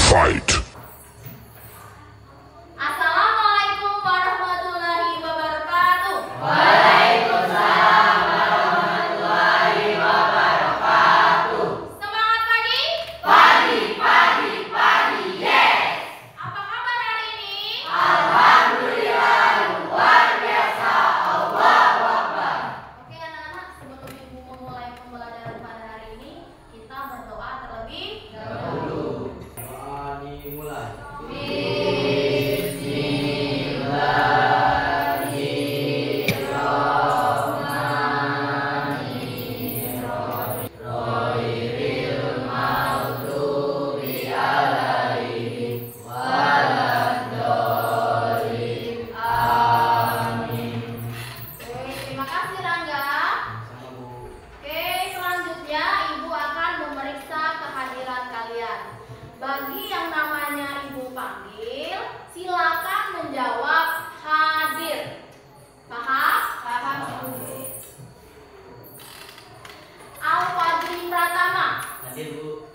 Fight. Assalamualaikum warahmatullahi wabarakatuh. Waalaikumsalam warahmatullahi wabarakatuh. Semangat pagi. Pagi, yes. Apa kabar hari ini? Alhamdulillah, luar biasa. Allahu Akbar. Oke anak-anak, sebelum ibu memulai pembelajaran pada hari ini, kita berdoa terlebih dahulu. Dimulai. Terima kasih Rangga. Oke, selanjutnya Ibu akan memeriksa kehadiran kalian. Bagi yang namanya Ibu panggil, silakan menjawab hadir. Paham? Paham. Al-Fadri Pratama, Hadir, Bu.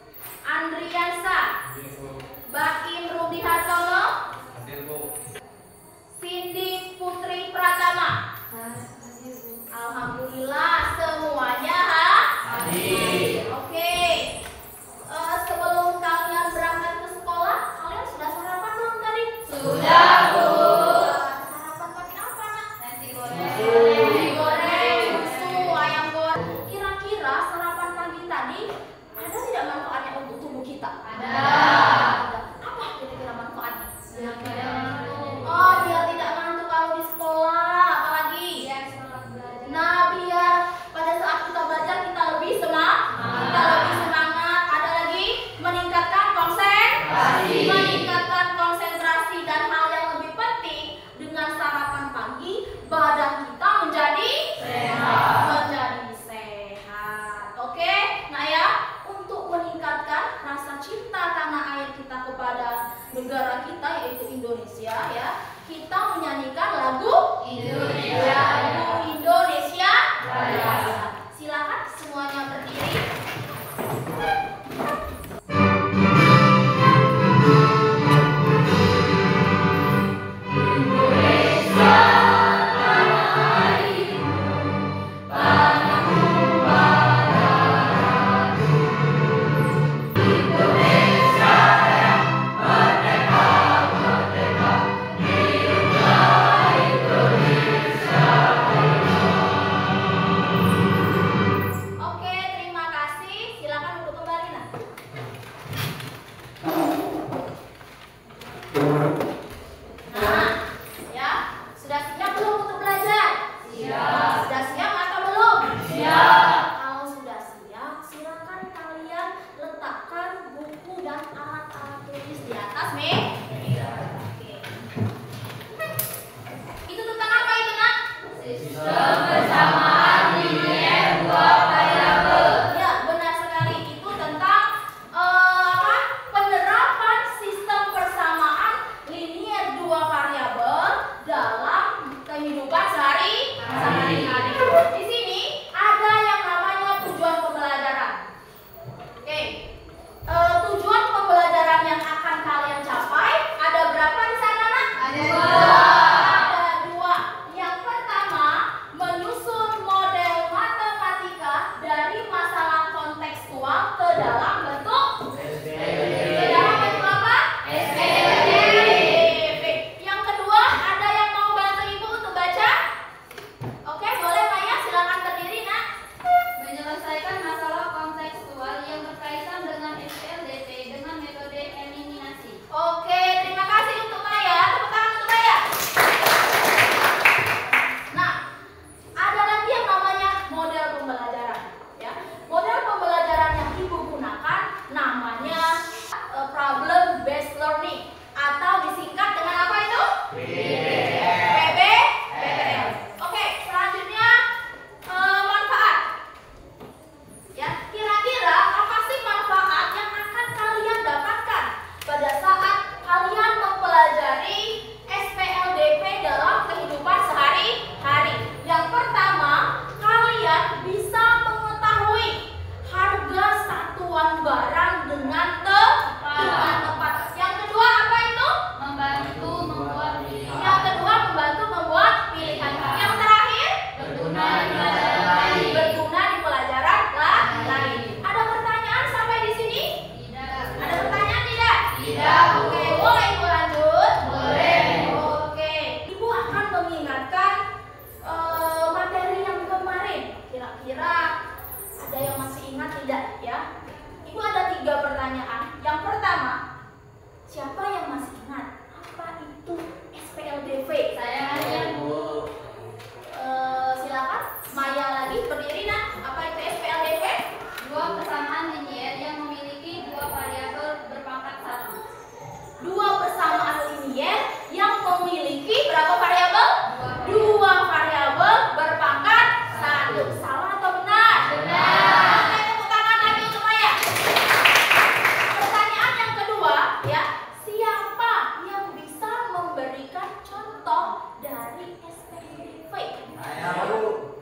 Andriansa, Hadir, Bu. Baim Rudi Hartono, Hadir, Bu. Cindy Putri Pratama. Alhamdulillah semuanya hadir. Oke. Sebelum kalian berangkat ke sekolah, kalian sudah sarapan belum tadi? Sudah, Bu. Sarapan pakai apa, Nak? Nasi Nasi goreng, susu, ayam goreng. Kira-kira sarapan pagi tadi ada tidak manfaatnya untuk tubuh kita? Ada. Apa kira-kira manfaatnya? Oh, biar tidak ngantuk kalau di sekolah, apalagi? Nah, biar pada saat kita belajar kita lebih semangat. ya. Ibu ada 3 pertanyaan. Yang pertama, siapa yang masih ingat apa itu SPLDV? Saya aja. Bu. Silakan. Maya lagi berdiri nak. Apa itu SPLDV? Dua persamaan linier yang memiliki dua variabel berpangkat 1. 2 persamaan linier yang memiliki berapa variabel? 2 variabel berpangkat 1. Salah atau benar? Benar. Oke, tepuk tangan lagi untuk Maya. Pertanyaan yang kedua, ya, siapa yang bisa memberikan contoh dari SPLDV? Saya Bu.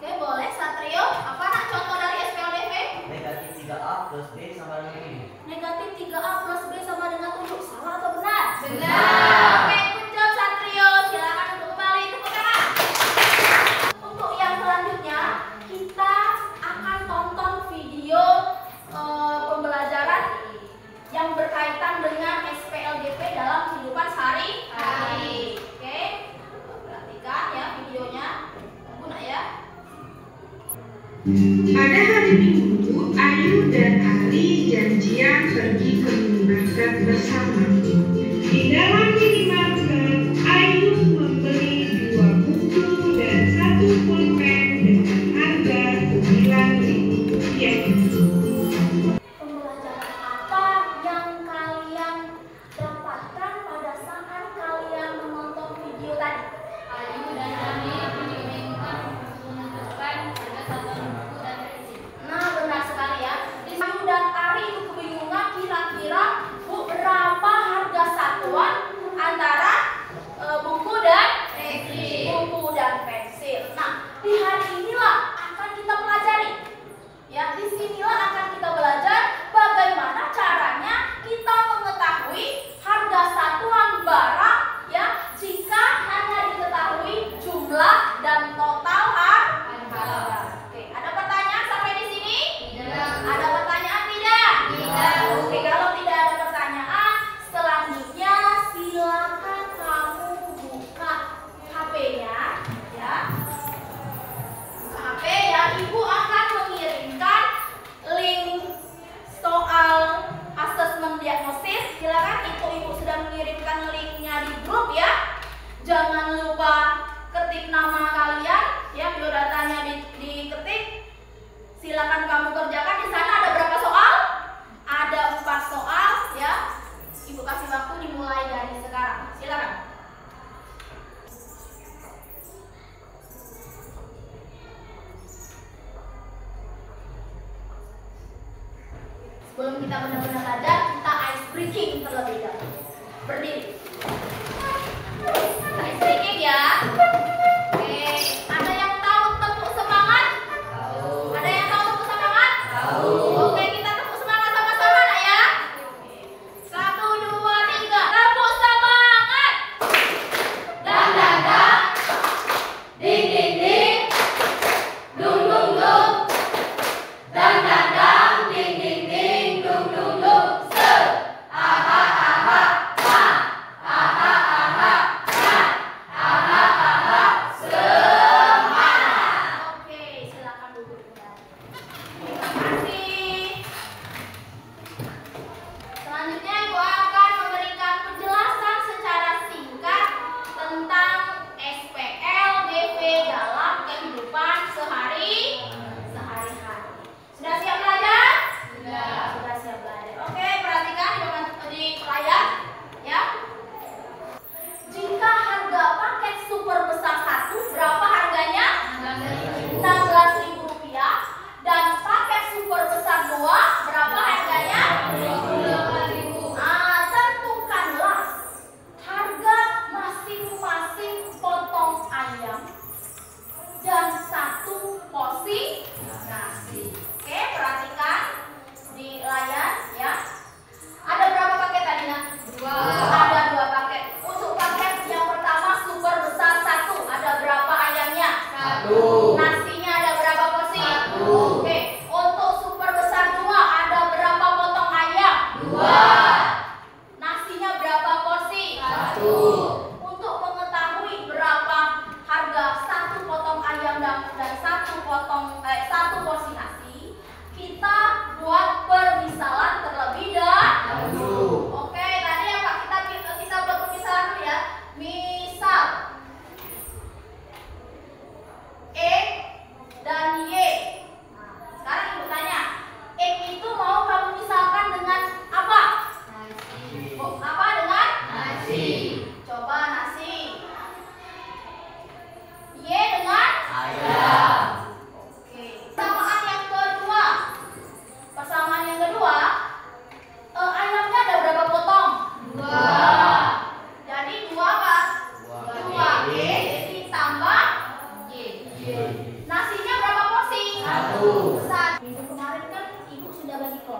Oke, boleh Satrio. Apa nak contoh dari SPLDV? Negatif 3A plus B sama dengan ini. Negatif 3A plus B sama dengan 7. Salah atau benar? Benar. Oke, good job Satrio. Silakan untuk kembali tepuk tangan. Untuk yang selanjutnya, kita akan tonton video pembelajaran yang berkaitan dengan SPLDV dalam kehidupan sehari-hari. Oke, perhatikan ya videonya. Tunggu nak ya. Pada hari Minggu, Ayu dan Ali janjian pergi ke minimarket bersama. Di dalam minimarket, Ayu membeli 2 buku dan 1 pulpen dengan harga Rp9.000. Pembelajaran apa yang kalian dapatkan pada saat kalian menonton video tadi? Ayu dan Ali membingungkan memutuskan berdasarkan buku dan versi. Nah, benar sekali ya. Ayu dan Ari itu kebingungan kira-kira berapa harga satuan antara buku dan pensil. Nah, di hari inilah akan kita pelajari. Ya, di sinilah akan kita belajar bagaimana caranya kita mengetahui harga satuan barang ya jika hanya diketahui jumlah dan total harga. Oke, ada pertanyaan sampai di sini? Tidak. Ada pertanyaan tidak? Tidak. Oke, kalau tidak ada pertanyaan, selanjutnya silakan kamu buka HP-nya ya. Buka HP ya. Ibu akan mengirimkan link soal asesmen diagnosis. Silakan ibu sudah mengirimkan linknya di grup ya. Jangan lupa ketik nama kalian ya, biodatanya diketik. Silakan kamu kerjakan. Di sana ada berapa soal? Ada 4 soal ya. Ibu kasih waktu dimulai dari sekarang. Silakan. Sebelum kita benar-benar belajar, kita ice breaking terlebih dahulu. Berdiri. Ice breaking ya. Oke, ada yang tahu tepuk semangat? Tahu. Ada yang tahu tepuk semangat? Tahu. Oke, kita tepuk semangat sama-sama nak ya. 1, 2, 3. Tepuk semangat. Dang dang dang, ding ding ding, dung dung dung, dang dang dang, ding ding ding, dung dung dung, se, aha aha ha,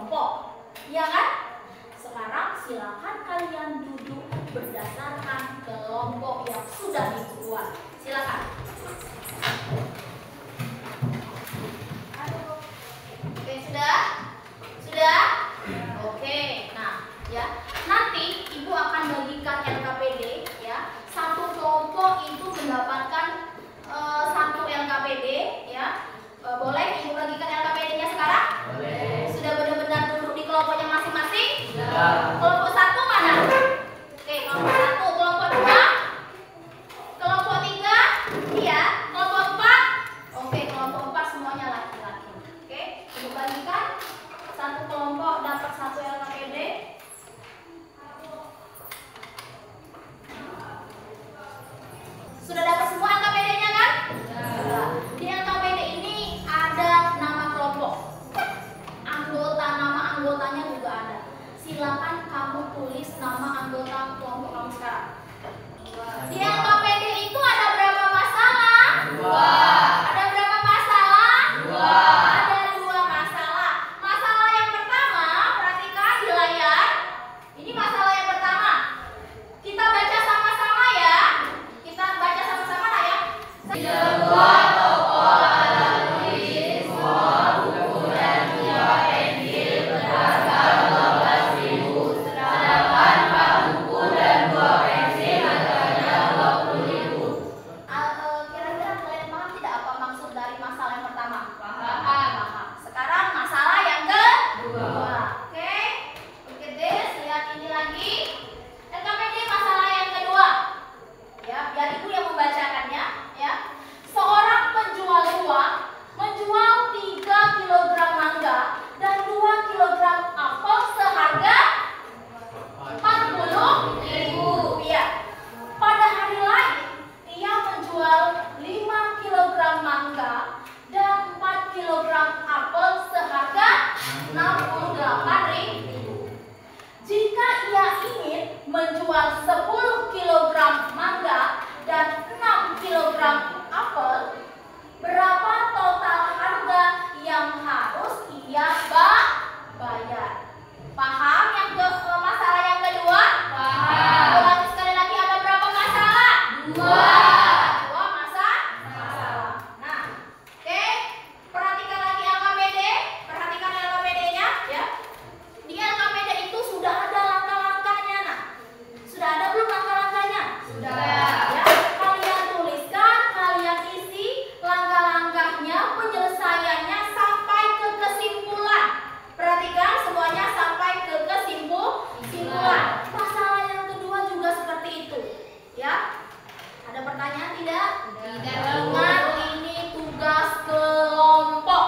kelompok. Ya kan? Sekarang silakan kalian duduk berdasarkan kelompok yang sudah dibuat. Silakan. Oke, sudah? Sudah? Oke. Nah, ya. Nanti Ibu akan bagikan LKPD ya. Satu kelompok itu mendapatkan satu LKPD ya. Boleh Ibu bagikan LKPD-nya sekarang? Boleh. Sudah benar-benar duduk di kelompoknya masing-masing? Sudah. Kelompok satu mana? Oke, kelompok satu. Kelompok dua? Kelompok tiga? Iya. Kelompok empat? Oke, kelompok empat semuanya laki-laki. Oke, Ibu bagikan. Satu kelompok dapat satu LKPD. Sudah dapat semua LKPD-nya kan? Sudah. Di LKPD ini ada nama kelompok. Nama anggotanya juga ada. Silakan kamu tulis nama anggota kelompok kamu sekarang. Di LKPD itu ada berapa masalah? 2. Ada berapa masalah? 2. Ada 2 masalah. Masalah yang pertama, perhatikan di layar. Ini masalah yang pertama. Kita baca sama-sama ya. Kita baca sama-sama lah ya. Sebuah toko alat tulis semua buku dan 2 pensil berharga 12.000, sedangkan 4 buku dan 2 pensil harganya 20.000. Kira-kira kalian paham tidak apa maksud dari masalah yang pertama? Paham. Sekarang masalah yang kedua. Oke, look at this. Lihat ini lagi. LKPD masalah yang kedua. Ya, biar Ibu yang membacakannya. Ya, seorang penjual buah menjual 3 kg mangga dan 2 kg apel seharga 40.000 rupiah. Pada hari lain, ia menjual 5 kg mangga dan 4 kg apel seharga 68.000. Jika ia ingin menjual 10 kg mangga dan 6 kg apel, berapa total harga yang harus ia bayar? Paham yang masalah yang kedua? Paham. Ulangi sekali lagi, ada berapa masalah? 2. 2 masalah. Nah, oke. Perhatikan lagi LKPD. Perhatikan LKPD-nya ya. Di LKPD itu sudah ada langkah-langkahnya. Nah, sudah ada belum langkah-langkahnya? Sudah. Ya, kalian tuliskan, kalian isi langkah-langkahnya, penyelesaiannya sampai ke kesimpulan. Perhatikan semuanya sampai ke kesimpulan. Masalah yang kedua juga seperti itu. Ya. Ada pertanyaan tidak? Tidak. Ingat, ini tugas kelompok.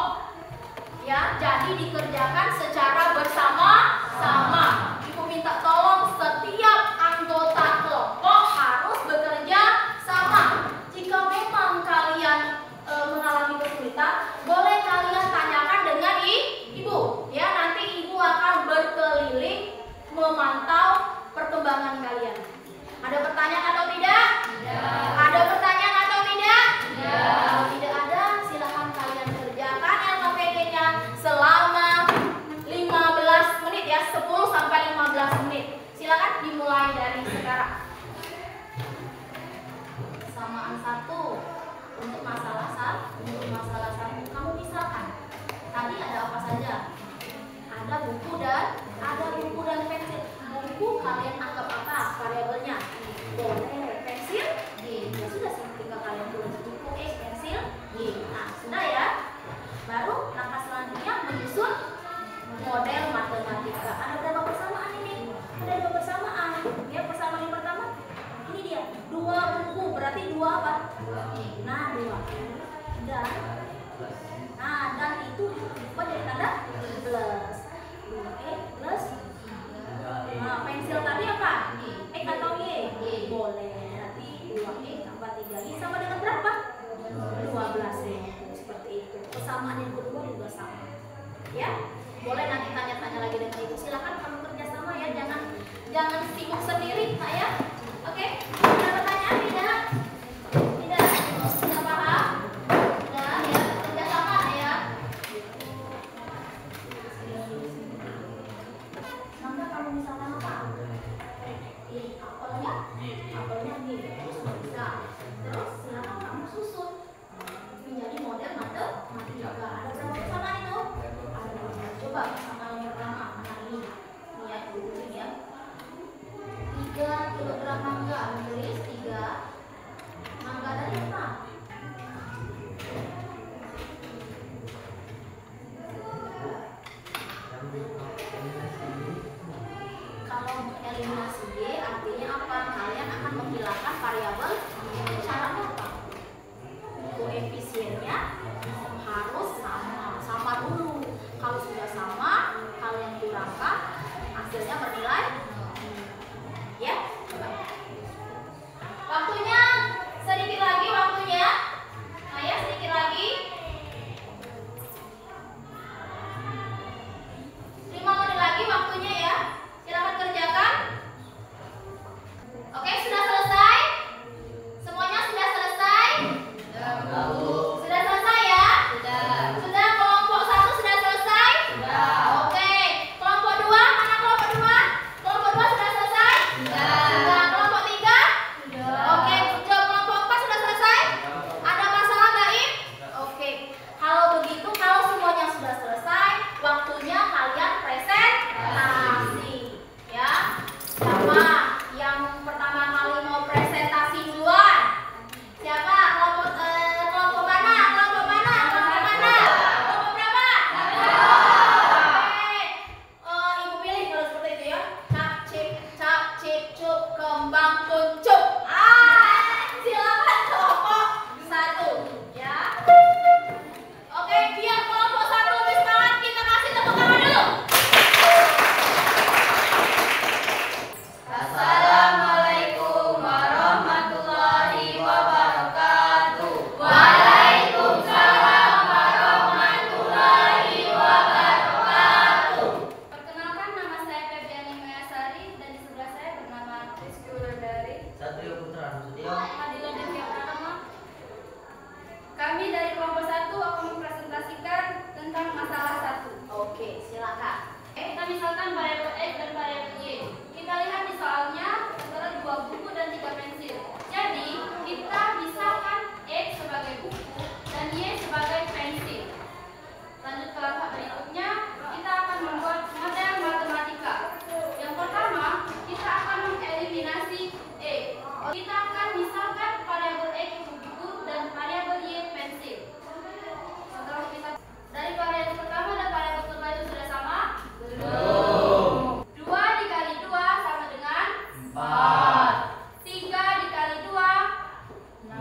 Ya, jadi dikerjakan secara bersama-sama. Ibu minta tolong setiap anggota kelompok harus bekerja sama. Jika memang kalian mengalami kesulitan, boleh kalian tanyakan dengan Ibu. Ya, nanti Ibu akan berkeliling memantau perkembangan kalian. Ada pertanyaan atau tidak? Tidak. Ada pertanyaan atau tidak? Tidak. Kalau tidak ada, silahkan kalian kerjakan LKPD-nya selama 15 menit ya, 10 sampai 15 menit. Silakan dimulai dari sekarang. Samaan 1 untuk masalah 1. Kamu misalkan tadi ada apa saja? Ada buku dan pensil. Buku kalian anggap apa variabelnya? Boleh. Pensil? Ya sudah sih, ketika kalian tulis buku pensil. Nah, sudah ya. Baru langkah selanjutnya menyusun model matematika. Ada berapa persamaan ini? Ada 2 persamaan. Ya, persamaan yang pertama ini dia. 2 buku berarti 2 apa? Nah, 2. Dan itu dibuat jadi tanda plus. 2e plus. Nah, pensil tadi apa? X atau Y? Boleh. Nanti 2e tambah 3i sama dengan berapa? 12 ya. Seperti itu. Persamaan yang kedua juga sama. Ya, boleh nanti tanya-tanya lagi dengan Ibu. Silakan kamu kerja sama ya. Jangan sibuk sendiri, nak ya. Oke? Ada pertanyaan tidak? Tidak. Sudah paham? Sudah ya. Kerja sama ya. Coba pasangan yang pertama, mana ini? Ini ya, dulu ya. 3 kilogram mangga, tulis 3. Mangga dari apa? Kalau untuk eliminasi Y artinya apa? Kalian akan menghilangkan variabel caranya apa? Koefisiennya harus sama dulu. Kalau sudah sama, kalian kurangkan, hasilnya bernilai ya. Coba. Waktunya sedikit lagi waktunya. Ayah sedikit lagi. 5 menit lagi waktunya ya. Silakan kerjakan. Oke, sudah selesai? Semuanya sudah selesai? Sudah selesai ya? Sudah. Kelompok 1 sudah selesai? Oke. Kelompok 2, mana kelompok 2? Kelompok 2 sudah selesai? Sudah. Kelompok 3? Oke. Kelompok 4 sudah selesai? Ada masalah Baim? Oke. Kalau begitu, kalau semuanya sudah selesai, waktunya kalian presentasi ya. Siapa yang pertama kali mau presentasi duluan? Siapa? Kelompok mana? Kelompok mana? Kelompok mana? Kelompok berapa? Oke. Ibu pilih kalau seperti itu ya. Cap cip cup kembang kuncup. Silakan kelompok 1 ya. Oke, biar kelompok 1 lebih semangat, kita kasih tepuk tangan dulu. Assalamualaikum warahmatullahi wabarakatuh. Waalaikumsalam warahmatullahi wabarakatuh. Perkenalkan, nama saya Febriani Mayasari dan di sebelah saya bernama Rizky Wulandari. Satrio Putra Nasution. Adila Devia Pratama. Kami dari kelompok 1 akan mempresentasikan tentang masalah 1. Oke, silakan. Kita misalkan variabel X dan variabel Y. Kita lihat di soalnya antara 2 buku dan 3 pensil. Jadi kita misalkan X sebagai buku dan Y sebagai pensil. Lanjut ke langkah berikutnya, kita akan membuat model matematika. Yang pertama, kita akan mengeliminasi E. Kita akan misalkan variabel X buku dan variabel Y pensil. Setelah kita dari variabel pertama dan variabel kedua itu sudah sama? Belum. 2 dikali 2 sama dengan 4. 3 dikali 2 6.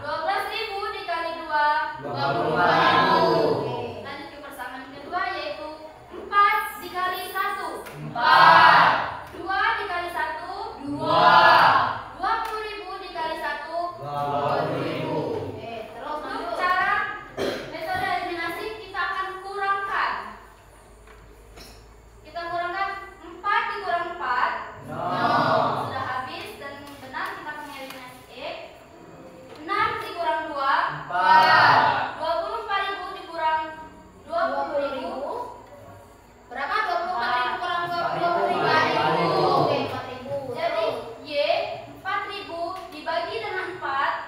12.000 dikali 2 24.000. Oke, lanjut ke persamaan kedua yaitu 4 dikali 1 4. 2 dikali 1 2. 20.000 dikali 1 20.000. Oke, terus Untuk lanjut. cara metode eliminasi kita akan kurangkan. Kita kurangkan 4 dikurang 4 No. sudah habis dan benar kita mengeliminasi X. 6 dikurang 2 4. 24.000 dikurang 20.000 Berapa? 24.000 kurang 4.000. 20.000. Oke, 4.000. Jadi Y 4.000 dibagi dengan 4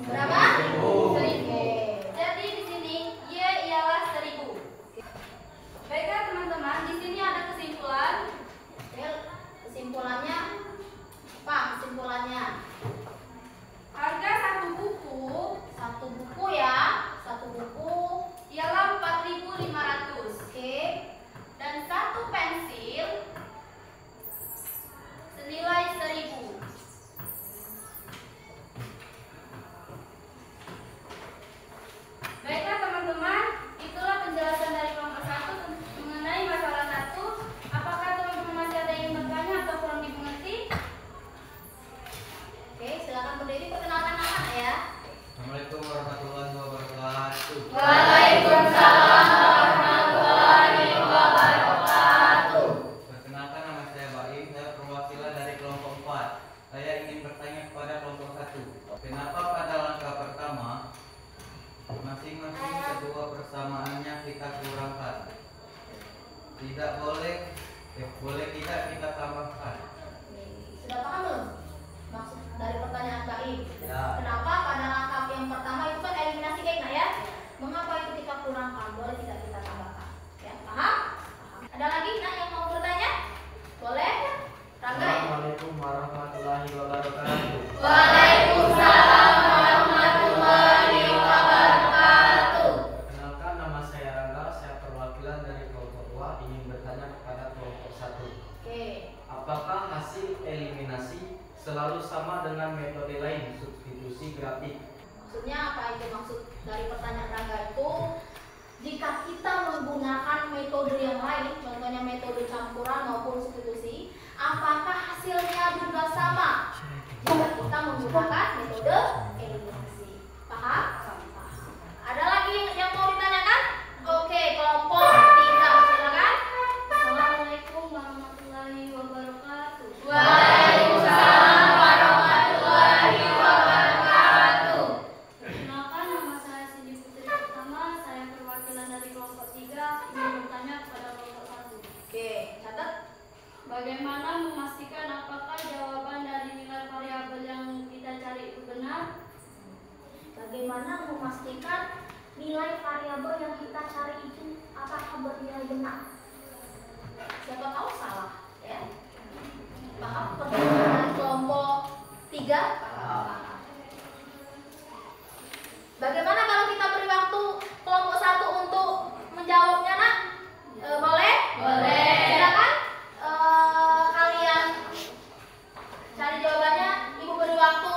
berapa? 1.000. Jadi di sini Y ialah 1.000. Baiklah teman-teman, di sini ada kesimpulan. Oke, kesimpulannya apa? Kesimpulannya Harga satu buku ya, satu buku. ialah 4.500 Oke, dan satu pensil senilai 1.000. Baiklah teman-teman, itulah penjelasan dari kelompok 1 mengenai masalah 1. Apakah teman-teman masih ada yang ingin bertanya atau kurang dimengerti? oke, silakan berdiri, perkenalkan nama ya. Assalamualaikum warahmatullahi wabarakatuh. Waalaikumsalam warahmatullahi wabarakatuh. Perkenalkan, nama saya Baim, saya perwakilan dari kelompok 4. Saya ingin bertanya kepada kelompok 1. Kenapa pada langkah pertama masing-masing kedua persamaannya kita kurangkan? Tidak boleh, boleh tidak kita tambahkan? Sudah paham belum? Maksud dari pertanyaan Baim. Ya. Kenapa pada langkah yang pertama itu kan eliminasi kayaknya ya? Mengapa itu kita kurangkan? Boleh tidak kita tambahkan? 2 ingin bertanya kepada kelompok 1. Oke. Apakah hasil eliminasi selalu sama dengan metode lain substitusi grafik? Maksudnya apa itu maksud dari pertanyaan Rangga itu? Jika kita menggunakan metode yang lain, contohnya metode campuran maupun substitusi, apakah hasilnya juga sama jika kita menggunakan metode eliminasi? Paham? Paham. Ada lagi yang mau ditanyakan? Oke, kelompok 3, silakan. Assalamualaikum warahmatullahi wabarakatuh. Waalaikumsalam warahmatullahi wabarakatuh. Perkenalkan, nama saya Cindy Putri Pertama. Saya perwakilan dari kelompok 3 ingin bertanya kepada kelompok 1. Oke, catat. Bagaimana memastikan apakah jawaban dari nilai variabel yang kita cari itu benar? Bagaimana memastikan nilai variabel yang kita cari itu apakah bernilai benar? Siapa tahu salah, ya? Paham pertanyaan dari kelompok 3? Paham. Bagaimana kalau kita beri waktu kelompok 1 untuk menjawabnya, nak? Boleh? Boleh. Silakan. Kalian cari jawabannya. Ibu beri waktu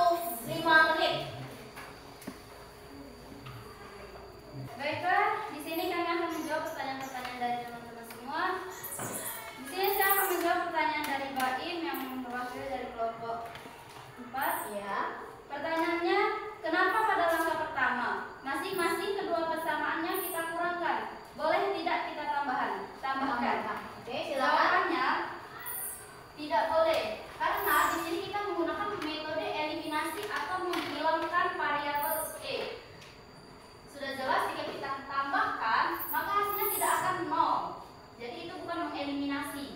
5 menit. Baiklah, di sini kami akan menjawab pertanyaan-pertanyaan dari teman-teman semua. Di sini saya akan menjawab pertanyaan dari Baim yang mewakili dari kelompok 4. Ya. Pertanyaannya, kenapa pada langkah pertama masing-masing kedua persamaannya kita kurangkan? Boleh tidak kita tambahkan? Oke, silakan. Jawabannya tidak boleh, karena di sini kita menggunakan metode eliminasi atau menghilangkan variabel e. Sudah jelas jika kita tambahkan, maka hasilnya tidak akan 0. Jadi itu bukan mengeliminasi.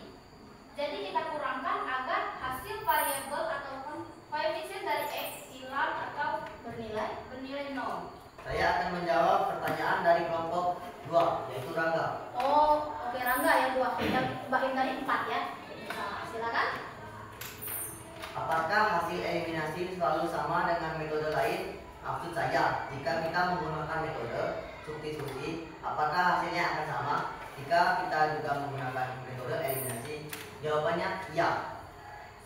Jadi kita kurangkan agar hasil variabel ataupun koefisien dari x hilang atau bernilai 0. Saya akan menjawab pertanyaan dari kelompok 2, yaitu Rangga. Oh, oke, Rangga ya 2. Dan Mbak Im tadi 4 ya. Nah, silakan. Apakah hasil eliminasi selalu sama dengan metode lain? Maksud saya, jika kita menggunakan metode substitusi, apakah hasilnya akan sama jika kita juga menggunakan metode eliminasi? Jawabannya iya.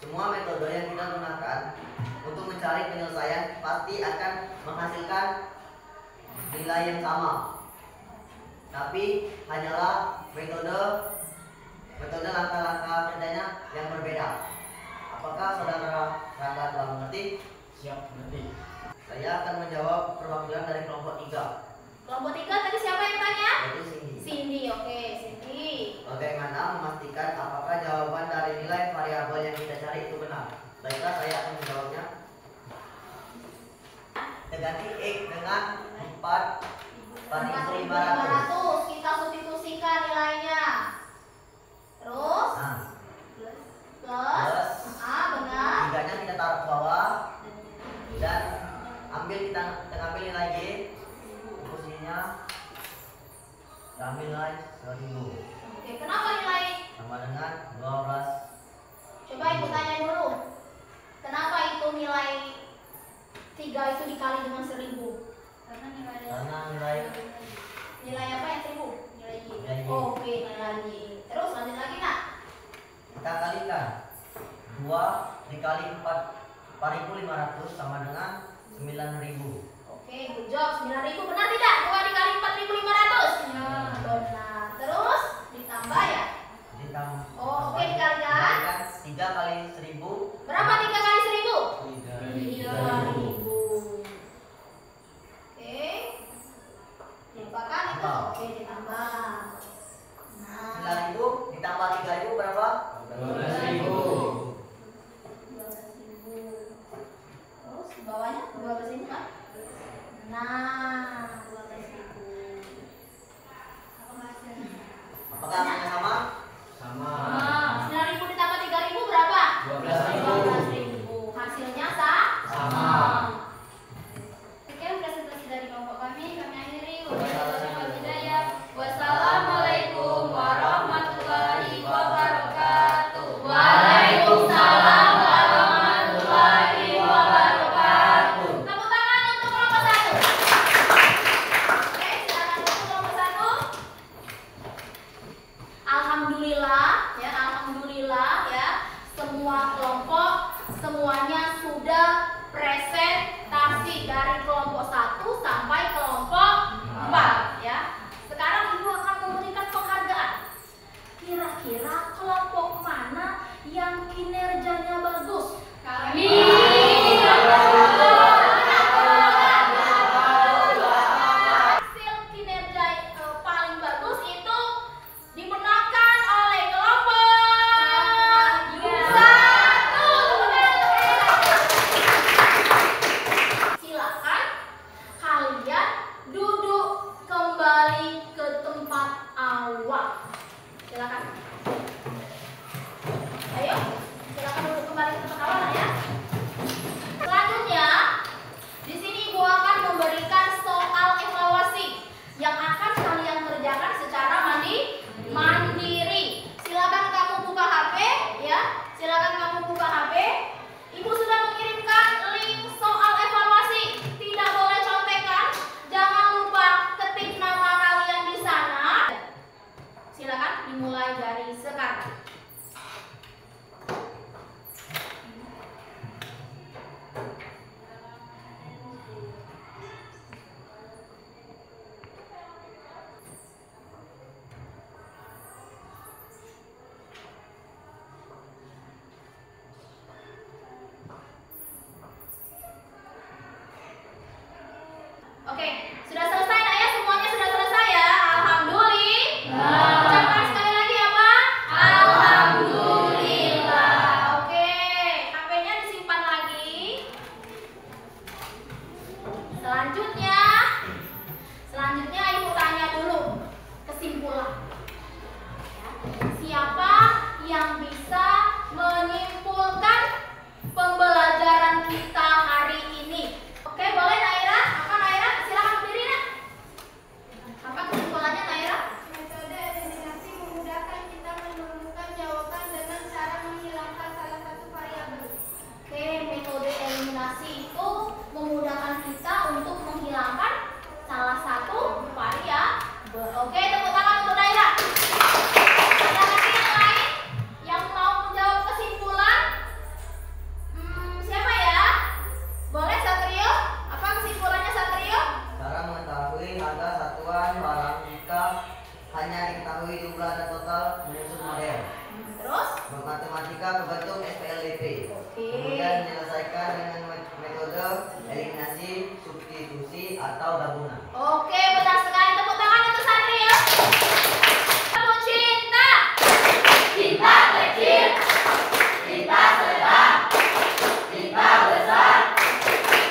Semua metode yang kita gunakan untuk mencari penyelesaian pasti akan menghasilkan nilai yang sama. Tapi hanyalah metode langkah-langkah kerjanya yang berbeda. Apakah saudara Rangga telah mengerti? Siap, mengerti. Saya akan menjawab perwakilan dari kelompok 3, Kelompok 3 tadi siapa yang tanya? yaitu Cindy. Cindy, oke, Cindy. Bagaimana memastikan apakah jawaban dari nilai variabel yang kita cari itu benar? Baiklah, saya akan menjawabnya. Ganti X dengan 4.500. 4.500, kita substitusikan nilainya. Terus Nah, plus benar. tiganya kita taruh ke bawah dan kita ambil nilai Y, posisinya kita ambil nilai 1000 Oke, kenapa nilai? sama dengan 12. Coba ibu tanya dulu. Kenapa itu nilai 3 itu dikali dengan 1000? Karena nilai Nilai apa yang 1000? Nilai Y. Nilai Y. Oke, nilai Y. Terus lanjut lagi, nak. Kita kalikan 2 dikali 4.500 sama dengan 9.000. Oke, good job. 9.000 benar tidak? 2 dikali 4.500? Ya. Benar. Terus ditambah ya? Oh, oke, dikalikan. 3 kali 1000. Berapa 3 kali 1000? 3.000. Oke. Dilupakan itu? Tambah. Oke, ditambah. Nah, 9.000 ditambah 3.000 berapa? 12.000. 12.000. Terus di bawahnya 12 ini kan? Nah, 12.000. alhamdulillah ya, semua kelompok semuanya sudah presentasi dari kelompok 1 sampai kelompok 4 ya. Sekarang Ibu akan memberikan penghargaan. Kira-kira kelompok mana yang kinerjanya bagus? Kami. Hasil kinerja paling bagus itu dimenangkan oleh kelompok 1. Silakan kalian duduk kembali ke tempat awal. Silakan. Ayo, silakan duduk kembali ke tempat awal ya. Selanjutnya, di sini Ibu akan memberikan soal evaluasi yang akan kalian kerjakan secara mandiri. Silakan kamu buka HP ya. Silakan kamu buka HP. Ibu sudah mengirimkan link soal evaluasi. Tidak boleh contekan. Jangan lupa ketik nama kalian di sana. Silakan dimulai dari sekarang. Oke, sudah selesai nak ya? Semuanya sudah selesai ya? Alhamdulillah. Ucapkan sekali lagi apa? Alhamdulillah. Oke, HP-nya disimpan lagi. Selanjutnya Ibu tanya dulu kesimpulan. Ya, siapa yang bisa menyimpulkan pembelajaran kita hari ini? Oke, boleh Naira? Apa Naira? Silakan berdiri nak. Apa kesimpulannya Naira? Metode eliminasi memudahkan kita menemukan jawaban dengan cara menghilangkan salah satu variabel. Oke, metode eliminasi itu memudahkan kita untuk menghilangkan salah satu variabel. Oke, tepuk tangan untuk Naira. Ada lagi yang lain yang mau menjawab kesimpulan? Siapa ya? Boleh Satrio? Apa kesimpulannya Satrio? Cara mengetahui harga satuan barang jika hanya diketahui jumlah dan total menyusun model. Terus? Matematika berbentuk SPLDP. Oke. Kemudian menyelesaikan dengan metode eliminasi, substitusi atau gabungan. Oke, benar sekali. Tepuk tangan untuk Satrio. Kamu cinta. Cinta kecil, cinta sedang, cinta besar,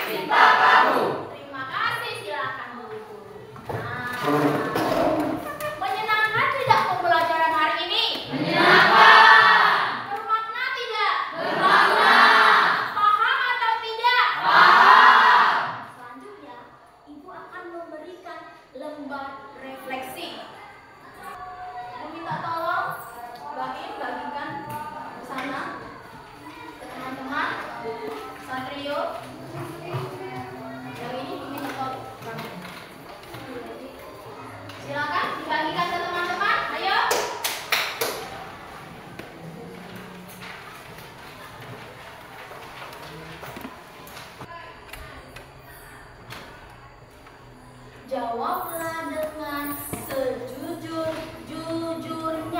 cinta kamu. Terima kasih, silakan duduk. Menyenangkan tidak pembelajaran hari ini? Menyenangkan. Bermakna tidak? Bermakna. Paham atau tidak? Paham. Selanjutnya, Ibu akan memberikan lembar refleksi. Meminta tolong bagikan ke sana ke teman-teman. Satrio, yang ini minta tolong. Silakan dibagikan ke teman-teman. Ayo. Jawablah dengan sejujur-jujurnya.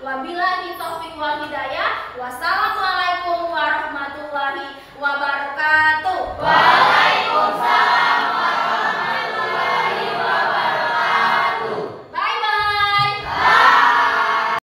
Wabillahi taufiq wal hidayah. Wassalamualaikum warahmatullahi wabarakatuh.